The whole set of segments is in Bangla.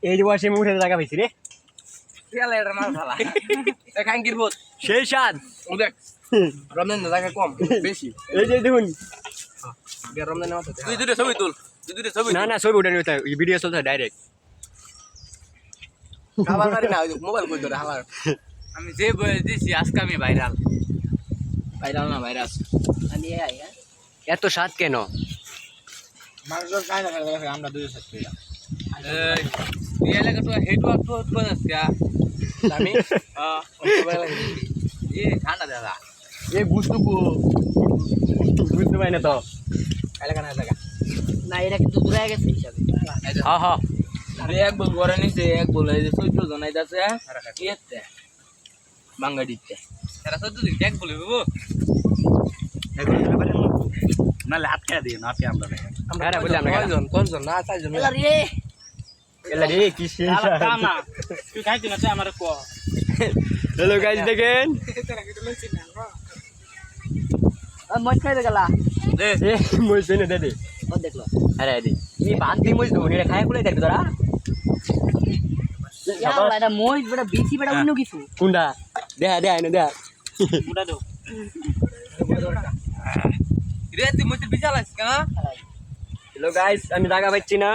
এই যে বসে মুখে জায়গা পেয়েছি রে তেল এটা মাছ ভালা খান কিরবো সেই স্বাদ দেখ রমজান জায়গা কম বেশি এই যে দেখুন রমজান তুই দুটো ছবি তুল তুই দুটো ছবি না না ছবি উঠে নিতে ভিডিও চলছে ডাইরেক্ট খাবার পারি না মোবাইল কই ধরে হালার আমি যে বলে দিছি আজকে আমি ভাইরাল না ভাইরাস আমি আই এত স্বাদ কেন মাংস খাই না আমরা দুটো সাথে এই তুই এলাকা তো হেড ওয়ার্ক তো বানাস কা আমি ঠান্ডা দাদা এই গুস্তু বুঝতে পারি না তো এলাকা না এলাকা না এটা কিন্তু দূরে গেছে হিসাবে হ্যাঁ হ্যাঁ এক বল করে নিছে এক বল এই যে 14 জন আইতাছে এতে বাঙ্গা দিতে এরা 14 দিন এক বলে বাবু নালে হাত খেয়ে দিই না আপনি আমরা আরে বললাম না কোনজন না চারজন এলা রে এলা রে কি সেই স্বাদ না তুই খাইতি না আমার কো হ্যালো গাইস দেখেন মজ খাইতে গেলা এ মই সেনে দে দে ও দেখলো আরে দে ই বাদ দি মই ধরে খায় কোলে দেখবি তোরা ইয়ালা এটা মজ বড় বেশি বড় অন্য কিছু কুন্ডা দে দে আইনো দে মুড়া দাও রে তুই মজ বিশাল আছে কেন হ্যালো গাইস আমি জায়গা পাচ্ছি না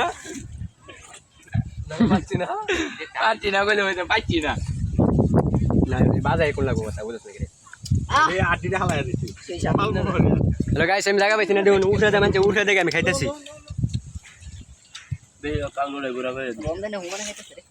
পাচ্ছি না বলে হইতে পাচ্ছি না না বাজারে কোন লাগবো কথা বুঝছ নাকি এই আটিটা হালায় দিছি সেই সাথে হ্যালো গাইস আমি জায়গা পাচ্ছি না দেখুন উঠে দে মানে উঠে দেখে আমি খাইতেছি দেই কাল ঘুরে ঘুরা করে রমজানে হুমানে খাইতেছে রে